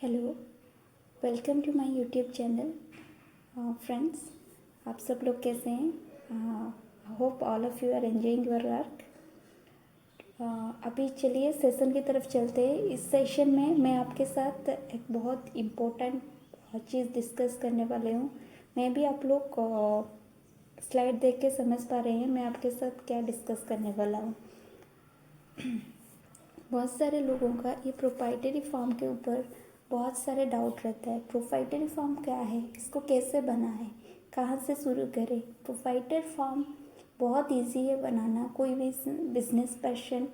Hello, welcome to my YouTube channel. Friends, आप सब लोग कैसे हैं? Hope all of you are enjoying your work. अभी चलिए सेशन की तरफ चलते हैं। इस सेशन में मैं आपके साथ एक बहुत इम्पोर्टेंट चीज़ डिस्कस करने वाले हूँ। मैं भी आप लोग स्लाइड देख के समझ पा रहे हैं मैं आपके साथ क्या डिस्कस करने वाला हूँ। बहुत सारे लोगों का ये प्रोप्राइटरी फॉर्म के ऊपर बहुत सारे डाउट रहता है। प्रोप्राइटरी फॉर्म क्या है, इसको कैसे बना है, कहाँ से शुरू करें। प्रोप्राइटरी फॉर्म बहुत इजी है बनाना। कोई भी बिजनेस पर्सन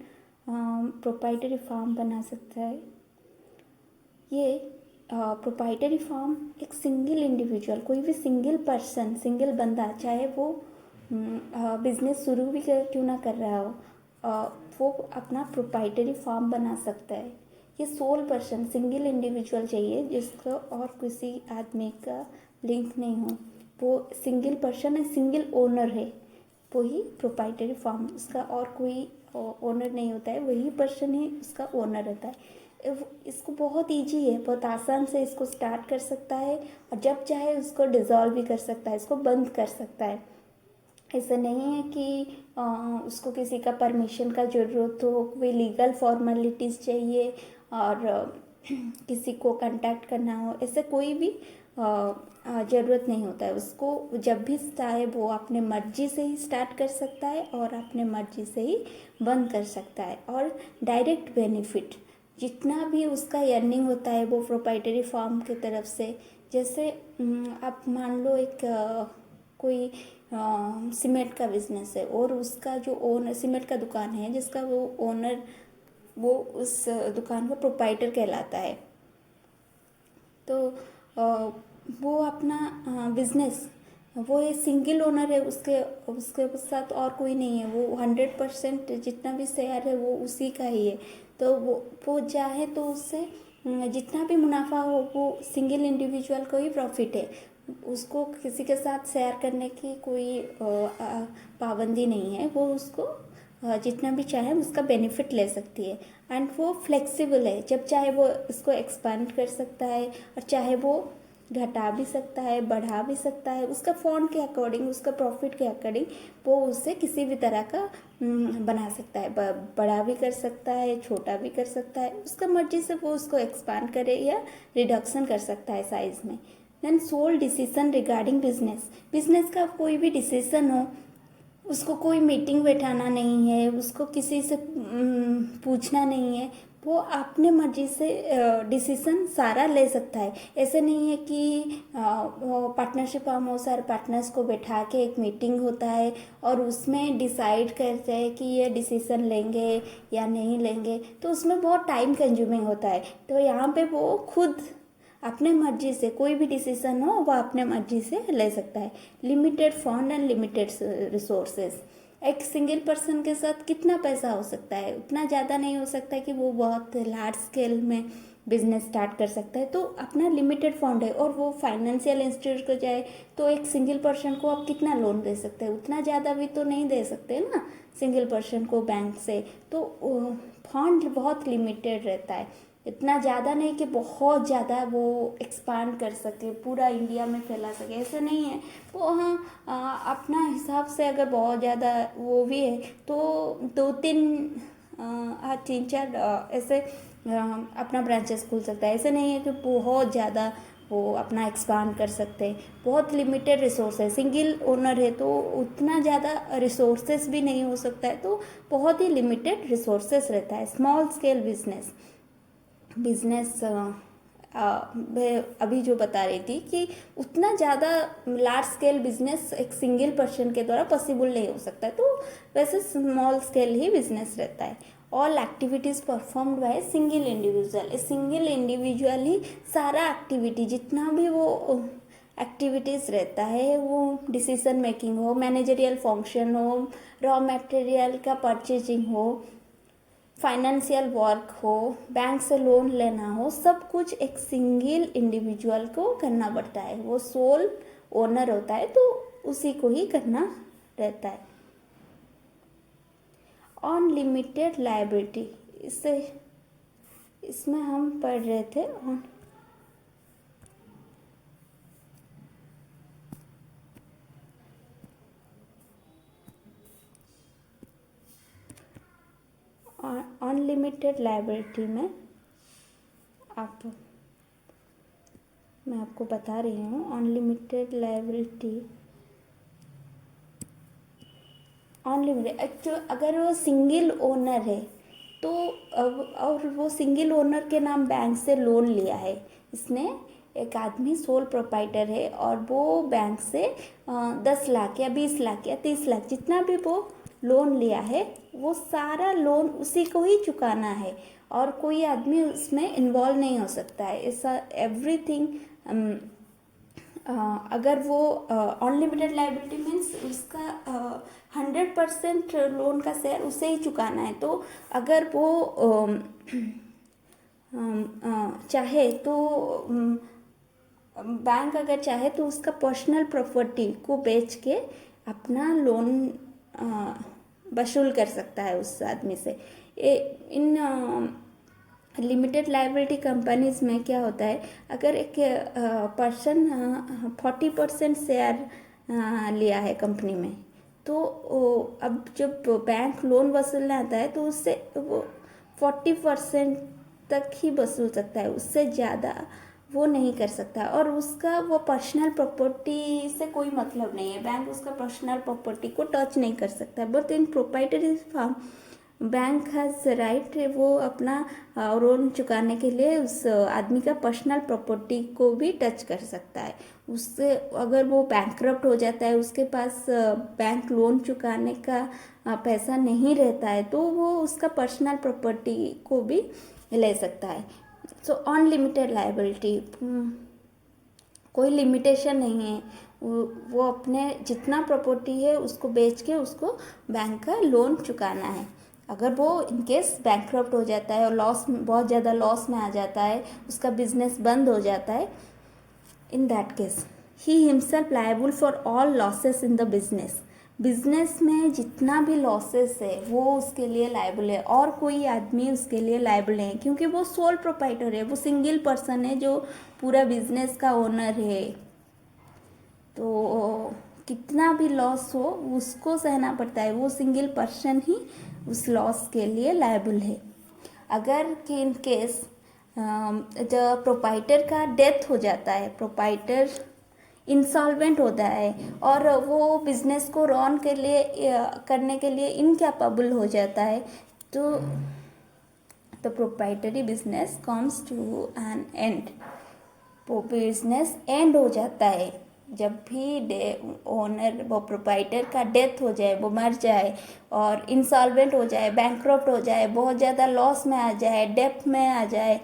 प्रोप्राइटरी फॉर्म बना सकता है। ये प्रोप्राइटरी फॉर्म एक सिंगल इंडिविजुअल, कोई भी सिंगल पर्सन, सिंगल बंदा, चाहे वो बिजनेस शुरू भी क्यों ना कर रहा हो, वो अपना प्रोप्राइटरी फॉर्म बना सकता है। ये सोल पर्सन, सिंगल इंडिविजुअल चाहिए जिसका और किसी आदमी का लिंक नहीं हो। वो सिंगल पर्सन है, सिंगल ओनर है, वही प्रोप्राइटरी फॉर्म। उसका और कोई ओनर नहीं होता है, वही पर्सन ही उसका ओनर रहता है। इसको बहुत इजी है, बहुत आसान से इसको स्टार्ट कर सकता है और जब चाहे उसको डिज़ोल्व भी कर सकता है, इसको बंद कर सकता है। ऐसा नहीं है कि उसको किसी का परमिशन का ज़रूरत हो, कोई लीगल फॉर्मेलिटीज़ चाहिए और किसी को कांटेक्ट करना हो, ऐसे कोई भी ज़रूरत नहीं होता है। उसको जब भी चाहे वो अपने मर्जी से ही स्टार्ट कर सकता है और अपने मर्जी से ही बंद कर सकता है। और डायरेक्ट बेनिफिट जितना भी उसका अर्निंग होता है वो प्रोप्राइटरी फॉर्म की तरफ से, जैसे आप मान लो एक कोई सीमेंट का बिजनेस है और उसका जो ओनर, सीमेंट का दुकान है जिसका वो ओनर, वो उस दुकान का प्रोप्राइटर कहलाता है। तो वो अपना बिजनेस, वो एक सिंगल ओनर है, उसके उसके साथ और कोई नहीं है। वो 100% जितना भी शेयर है वो उसी का ही है। तो वो चाहे तो उससे जितना भी मुनाफा हो वो सिंगल इंडिविजुअल को ही प्रॉफिट है। उसको किसी के साथ शेयर करने की कोई पाबंदी नहीं है। वो उसको जितना भी चाहे उसका बेनिफिट ले सकती है। एंड वो फ्लेक्सिबल है, जब चाहे वो इसको एक्सपांड कर सकता है और चाहे वो घटा भी सकता है, बढ़ा भी सकता है। उसका फंड के अकॉर्डिंग, उसका प्रॉफिट के अकॉर्डिंग वो उससे किसी भी तरह का बना सकता है। बड़ा भी कर सकता है, छोटा भी कर सकता है। उसका मर्जी से वो उसको एक्सपांड करे या रिडक्शन कर सकता है साइज में। Then sole decision regarding business, business का कोई भी डिसीजन हो, उसको कोई मीटिंग बैठाना नहीं है, उसको किसी से पूछना नहीं है। वो अपने मर्जी से डिसीजन सारा ले सकता है। ऐसे नहीं है कि पार्टनरशिप फॉर्म हो, सारे पार्टनर्स को बैठा के एक मीटिंग होता है और उसमें डिसाइड करते हैं कि ये डिसीजन लेंगे या नहीं लेंगे, तो उसमें बहुत टाइम कंज्यूमिंग होता है। तो यहाँ पे वो खुद अपने मर्जी से कोई भी डिसीजन हो वो अपने मर्जी से ले सकता है। Limited fund and limited resources, एक सिंगल पर्सन के साथ कितना पैसा हो सकता है, उतना ज़्यादा नहीं हो सकता है कि वो बहुत लार्ज स्केल में बिजनेस स्टार्ट कर सकता है। तो अपना लिमिटेड फंड है और वो फाइनेंशियल इंस्टीट्यूट को जाए तो एक सिंगल पर्सन को आप कितना लोन दे सकते हैं, उतना ज़्यादा भी तो नहीं दे सकते ना सिंगल पर्सन को बैंक से। तो फंड बहुत लिमिटेड रहता है, इतना ज़्यादा नहीं कि बहुत ज़्यादा वो एक्सपांड कर सके, पूरा इंडिया में फैला सके, ऐसे नहीं है। वो हाँ अपना हिसाब से अगर बहुत ज़्यादा वो भी है तो 2-3 3-4 ऐसे अपना ब्रांचेस खुल सकता है। ऐसे नहीं है कि बहुत ज़्यादा वो अपना एक्सपांड कर सकते हैं। बहुत लिमिटेड रिसोर्स है, सिंगल ओनर है तो उतना ज़्यादा रिसोर्सेस भी नहीं हो सकता है। तो बहुत ही लिमिटेड रिसोर्सेस रहता है। स्मॉल स्केल बिजनेस मैं अभी जो बता रही थी कि उतना ज़्यादा लार्ज स्केल बिजनेस एक सिंगल पर्सन के द्वारा पॉसिबल नहीं हो सकता है। तो वैसे स्मॉल स्केल ही बिजनेस रहता है। All activities performed by single individual, single individual ही सारा एक्टिविटी, जितना भी वो एक्टिविटीज़ रहता है, वो डिसीजन मेकिंग हो, मैनेजरियल फंक्शन हो, रॉ मटेरियल का परचेजिंग हो, फाइनेंशियल वर्क हो, बैंक से लोन लेना हो, सब कुछ एक सिंगल इंडिविजुअल को करना पड़ता है। वो सोल ओनर होता है तो उसी को ही करना रहता है। अनलिमिटेड लायबिलिटी, इससे इसमें हम पढ़ रहे थे अनलिमिटेड लायबिलिटी में मैं आपको बता रही हूँ, अनलिमिटेड लायबिलिटी अनलिमिटेड, अगर वो सिंगल ओनर है तो और वो सिंगल ओनर के नाम बैंक से लोन लिया है, इसने एक आदमी सोल प्रोप्राइटर है और वो बैंक से 10 लाख या 20 लाख या 30 लाख जितना भी वो लोन लिया है वो सारा लोन उसी को ही चुकाना है और कोई आदमी उसमें इन्वॉल्व नहीं हो सकता है। ऐसा एवरीथिंग अगर वो अनलिमिटेड लायबिलिटी मीन्स उसका 100% लोन का शेयर उसे ही चुकाना है। तो अगर वो चाहे तो बैंक अगर चाहे तो उसका पर्सनल प्रॉपर्टी को बेच के अपना लोन वसूल कर सकता है उस आदमी से। इन लिमिटेड लायबिलिटी कंपनीज में क्या होता है, अगर एक पर्सन 40% शेयर लिया है कंपनी में तो अब जब बैंक लोन वसूलने आता है तो उससे वो 40% तक ही वसूल सकता है, उससे ज़्यादा वो नहीं कर सकता और उसका वो पर्सनल प्रॉपर्टी से कोई मतलब नहीं है, बैंक उसका पर्सनल प्रॉपर्टी को टच नहीं कर सकता। But in proprietary firm bank has right, वो अपना लोन चुकाने के लिए उस आदमी का पर्सनल प्रॉपर्टी को भी टच कर सकता है। उससे अगर वो बैंकरप्ट हो जाता है, उसके पास बैंक लोन चुकाने का पैसा नहीं रहता है तो वो उसका पर्सनल प्रॉपर्टी को भी ले सकता है। सो अनलिमिटेड लायबिलिटी, कोई लिमिटेशन नहीं है, वो अपने जितना प्रॉपर्टी है उसको बेच के उसको बैंक का लोन चुकाना है। अगर वो इनकेस बैंकरप्ट हो जाता है और लॉस, बहुत ज़्यादा लॉस में आ जाता है, उसका बिजनेस बंद हो जाता है, in that case he himself liable for all losses in the business. Business में जितना भी लॉसेस है वो उसके लिए लायबल है और कोई आदमी उसके लिए लायबल नहीं है, क्योंकि वो सोल प्रोप्राइटर है, वो सिंगल पर्सन है जो पूरा बिजनेस का ओनर है। तो कितना भी लॉस हो उसको सहना पड़ता है, वो सिंगल पर्सन ही उस लॉस के लिए लायबल है। अगर कि इन केस जब प्रोप्राइटर का डेथ हो जाता है, प्रोप्राइटर इंसॉल्वेंट होता है और वो बिजनेस को रन के लिए करने के लिए इनकैपेबल हो जाता है, तो the proprietary business comes to an end. वो बिजनेस एंड हो जाता है जब भी ओनर, वो प्रोप्राइटर का डेथ हो जाए, वो मर जाए और इंसॉल्वेंट हो जाए, बैंकरप्ट हो जाए, बहुत ज़्यादा लॉस में आ जाए, डेप्ट में आ जाए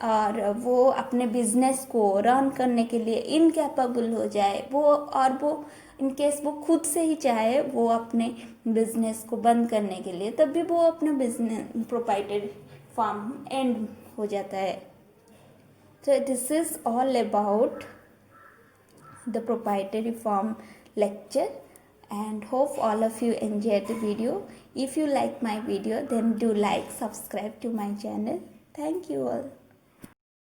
और वो अपने बिजनेस को रन करने के लिए इनकैपेबल हो जाए, वो और वो इनकेस वो खुद से ही चाहे वो अपने बिजनेस को बंद करने के लिए, तब भी वो अपना बिजनेस प्रोप्राइटरी फर्म एंड हो जाता है। So this is all about the proprietary firm lecture and hope all of you enjoyed the video. If you like my video then do like, subscribe to my channel. Thank you all.